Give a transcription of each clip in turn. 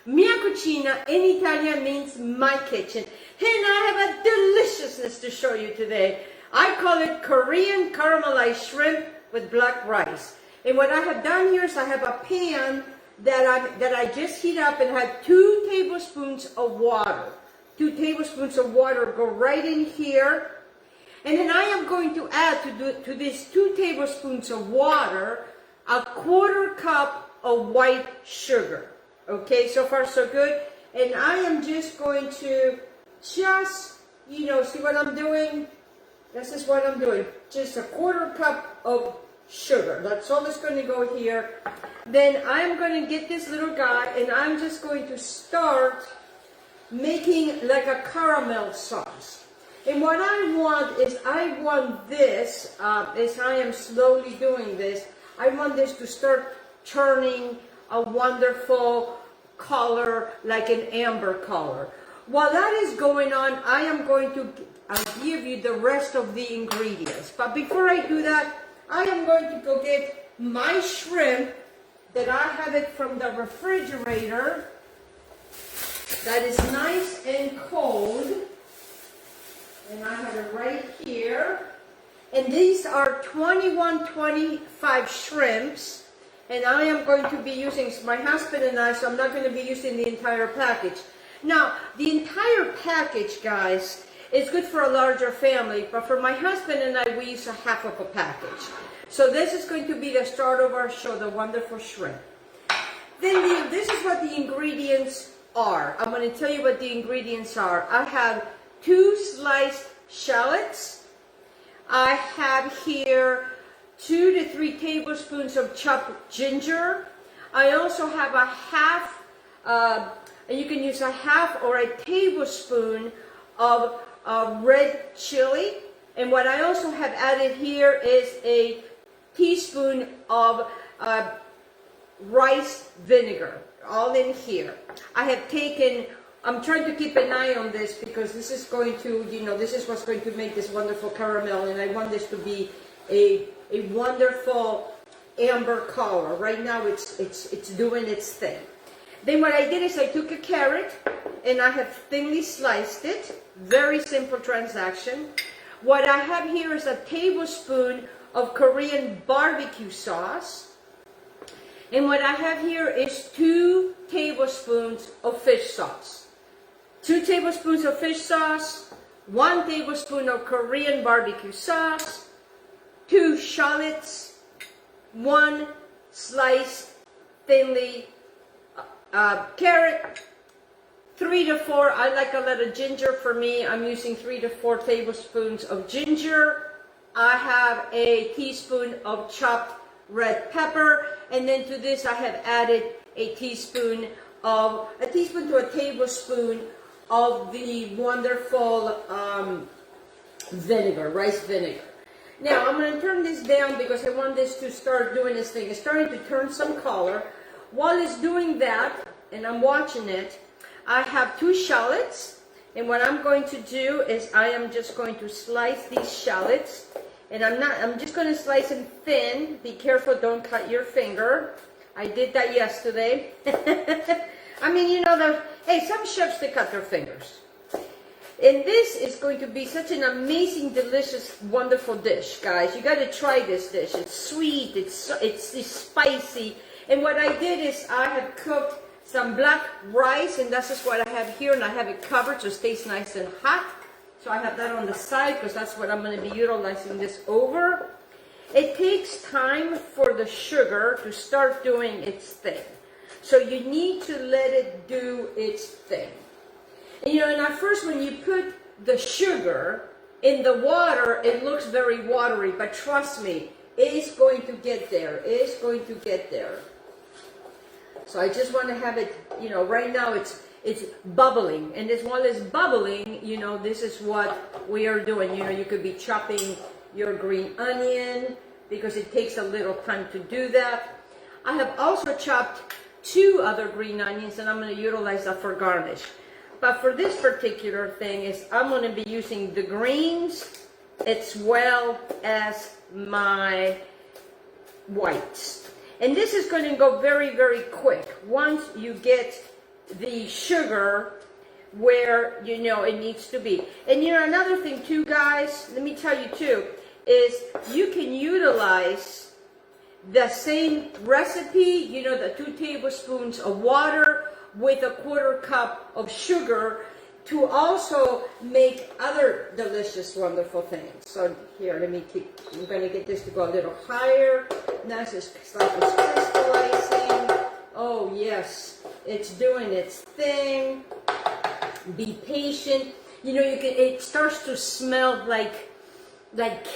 Mia cucina in Italian means my kitchen, and I have a deliciousness to show you today. I call it Korean caramelized shrimp with black rice. And what I have done here is I have a pan that I just heat up and had 2 tablespoons of water. 2 tablespoons of water go right in here. And then I am going to add to these 2 tablespoons of water a 1/4 cup of white sugar. Okay, so far so good. And I am just going to see what I'm doing? This is what I'm doing. Just a 1/4 cup of sugar. That's all that's going to go here. Then I'm going to get this little guy and I'm just going to start making like a caramel sauce. And what I want this, as I am slowly doing this, I want this to start turning a wonderful color, like an amber color. While that is going on, I am going to give you the rest of the ingredients. But before I do that, I am going to go get my shrimp that I have it from the refrigerator that is nice and cold. And I have it right here. And these are 2125 shrimps. And I am going to be using, my husband and I, so I'm not going to be using the entire package. Now, the entire package, guys, is good for a larger family, but for my husband and I, we use a half of a package. So this is going to be the start of our show, the wonderful shrimp. Then this is what the ingredients are. I'm going to tell you what the ingredients are. I have 2 sliced shallots. I have here 2 to 3 tablespoons of chopped ginger. I also have a half, and you can use a half or a tablespoon of red chili. And what I also have added here is a teaspoon of rice vinegar, all in here. I have taken, I'm trying to keep an eye on this because this is going to, this is what's going to make this wonderful caramel, and I want this to be a wonderful amber color. Right now it's doing its thing. Then what I did is I took a carrot and I have thinly sliced it. Very simple transaction. What I have here is a tablespoon of Korean barbecue sauce. And what I have here is 2 tablespoons of fish sauce. 2 tablespoons of fish sauce, 1 tablespoon of Korean barbecue sauce, 2 shallots, 1 sliced thinly carrot, 3 to 4, I like a lot of ginger. For me, I'm using 3 to 4 tablespoons of ginger. I have a teaspoon of chopped red pepper, and then to this I have added a teaspoon to a tablespoon of the wonderful vinegar, rice vinegar. Now, I'm going to turn this down because I want this to start doing this thing. It's starting to turn some color. While it's doing that, and I'm watching it, I have 2 shallots. And what I'm going to do is I am just going to slice these shallots. And I'm just going to slice them thin. Be careful, don't cut your finger. I did that yesterday. I mean, hey, some chefs, they cut their fingers. And this is going to be such an amazing, delicious, wonderful dish, guys. You got to try this dish. It's sweet, it's spicy. And what I did is I have cooked some black rice, and that's just what I have here, and I have it covered so it stays nice and hot. So I have that on the side because that's what I'm going to be utilizing this over. It takes time for the sugar to start doing its thing. So you need to let it do its thing. And and at first when you put the sugar in the water, it looks very watery, but trust me, it's going to get there. It's going to get there. So I just want to have it, right now it's bubbling. And as well as bubbling, you know, this is what we are doing. You know, you could be chopping your green onion because it takes a little time to do that. I have also chopped 2 other green onions, and I'm going to utilize that for garnish. But for this particular thing is I'm going to be using the greens as well as my whites. And this is going to go very, very quick once you get the sugar where you know it needs to be. And you know, another thing too, guys, let me tell you too, is you can utilize the same recipe, you know, the 2 tablespoons of water with a 1/4 cup of sugar to also make other delicious, wonderful things. So here, let me keep, I'm going to get this to go a little higher. Now it's like it's crystallizing. Oh yes, it's doing its thing. Be patient. You know, you can, it starts to smell like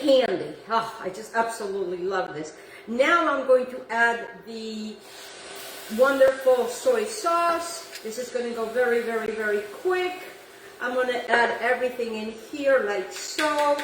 candy. Oh, I just absolutely love this. Now I'm going to add the wonderful soy sauce. This is going to go very, very, very quick. I'm going to add everything in here like so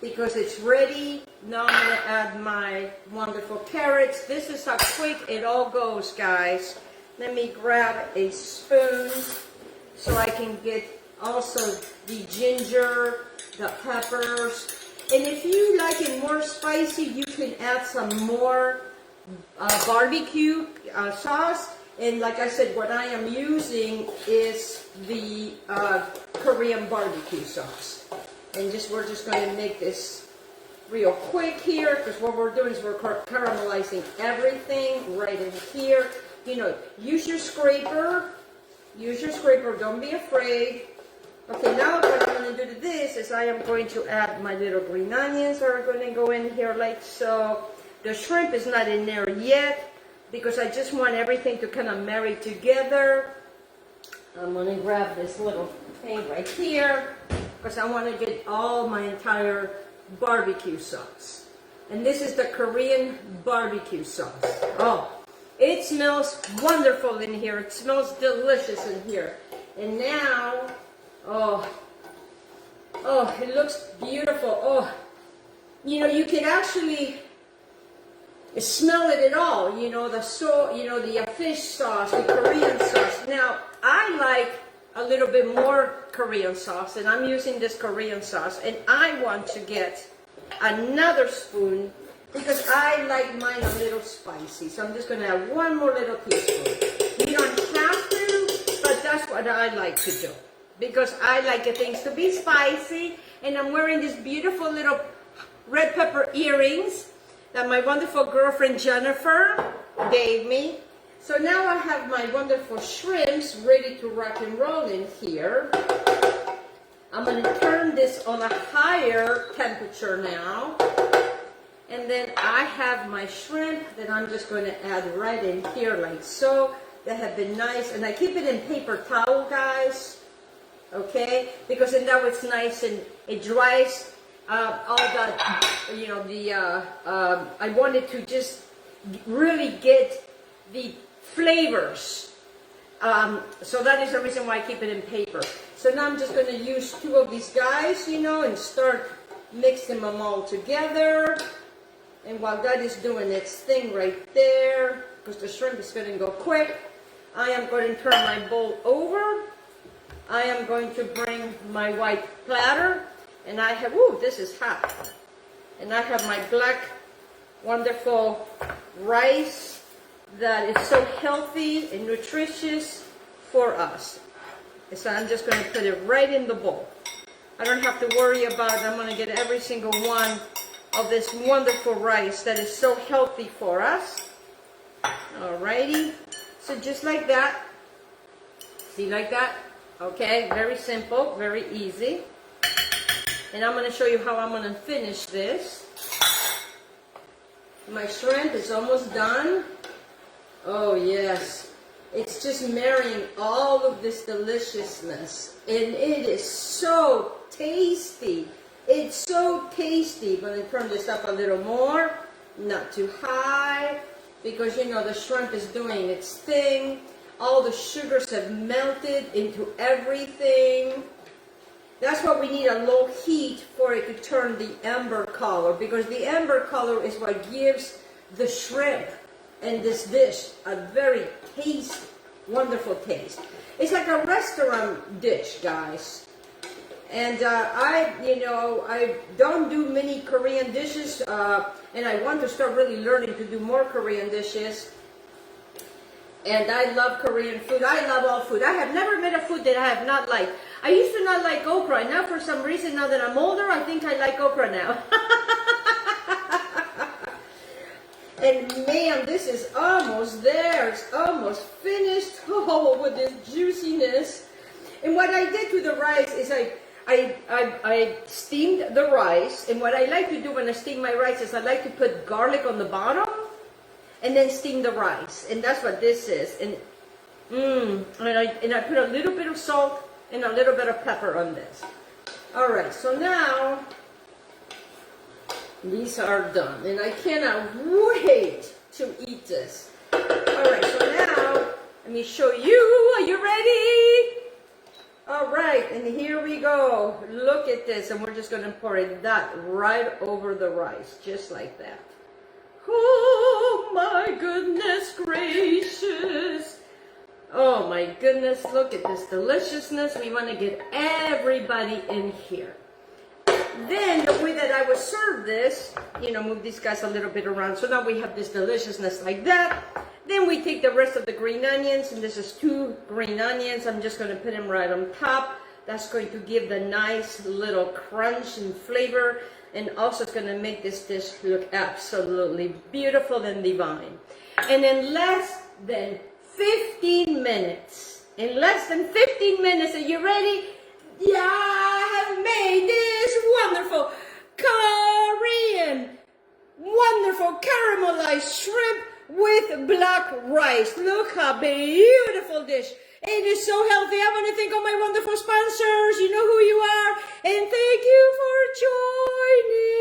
because it's ready. Now I'm going to add my wonderful carrots. This is how quick it all goes, guys. Let me grab a spoon so I can get also the ginger, the peppers. And if you like it more spicy, you can add some more barbecue sauce. And like I said, what I am using is the Korean barbecue sauce. And we're just going to make this real quick here, because what we're doing is we're caramelizing everything right in here. You know, use your scraper. Use your scraper. Don't be afraid. Okay, now what I'm going to do to this is I am going to add my little green onions that are going to go in here like so. The shrimp is not in there yet because I just want everything to kind of marry together. I'm going to grab this little thing right here because I want to get all my entire barbecue sauce. And this is the Korean barbecue sauce. Oh, it smells wonderful in here. It smells delicious in here. And now, oh, it looks beautiful. Oh, you know, you can actually smell it at all. You know, the fish sauce, the Korean sauce. Now, I like a little bit more Korean sauce, and I'm using this Korean sauce, and I want to get another spoon because I like mine a little spicy. So I'm just going to add one more little teaspoon. You don't have to, but that's what I like to do because I like things to be spicy. And I'm wearing these beautiful little red pepper earrings that my wonderful girlfriend Jennifer gave me. So now I have my wonderful shrimps ready to rock and roll in here. I'm going to turn this on a higher temperature now. And then I have my shrimp that I'm just going to add right in here like so. They have been nice. And I keep it in paper towel, guys. Okay? Because then that it's nice and it dries all that, you know, I wanted to just really get the flavors. So that is the reason why I keep it in paper. So now I'm just going to use 2 of these guys, you know, and start mixing them all together. And while that is doing its thing right there, because the shrimp is going to go quick, I am going to turn my bowl over. I am going to bring my white platter. And I have, ooh, this is hot. And I have my black, wonderful rice that is so healthy and nutritious for us. So I'm just going to put it right in the bowl. I don't have to worry about it. I'm going to get every single one of this wonderful rice that is so healthy for us. Alrighty. So just like that. See, like that? Okay, very simple, very easy. And I'm going to show you how I'm going to finish this. My shrimp is almost done. Oh yes, it's just marrying all of this deliciousness. And it is so tasty. It's so tasty. I'm going to turn this up a little more, not too high, because you know the shrimp is doing its thing. All the sugars have melted into everything. That's why we need a low heat for it to turn the amber color, because the amber color is what gives the shrimp and this dish a very tasty, wonderful taste. It's like a restaurant dish, guys. And I don't do many Korean dishes, and I want to start really learning to do more Korean dishes. And I love Korean food. I love all food. I have never made a food that I have not liked. I used to not like okra, and now for some reason, now that I'm older, I think I like okra now. And man, this is almost there. It's almost finished. Oh, with this juiciness. And what I did to the rice is I steamed the rice. And what I like to do when I steam my rice is I like to put garlic on the bottom and then steam the rice. And that's what this is. And I put a little bit of salt and a little bit of pepper on this. All right, so now these are done, and I cannot wait to eat this. All right, so now let me show you. Are you ready? All right, and here we go. Look at this, and we're just going to pour it that right over the rice, just like that. Oh my goodness gracious. Oh my goodness, look at this deliciousness. We want to get everybody in here. Then the way that I would serve this, move these guys a little bit around. So now we have this deliciousness like that. Then we take the rest of the green onions, and this is 2 green onions. I'm just going to put them right on top. That's going to give the nice little crunch and flavor, and also it's going to make this dish look absolutely beautiful and divine. And in less than 15 minutes, are you ready? Yeah, I have made this wonderful Korean, wonderful caramelized shrimp with black rice. Look how beautiful dish. It is so healthy. I want to thank all my wonderful sponsors. You know who you are. And thank you for joining.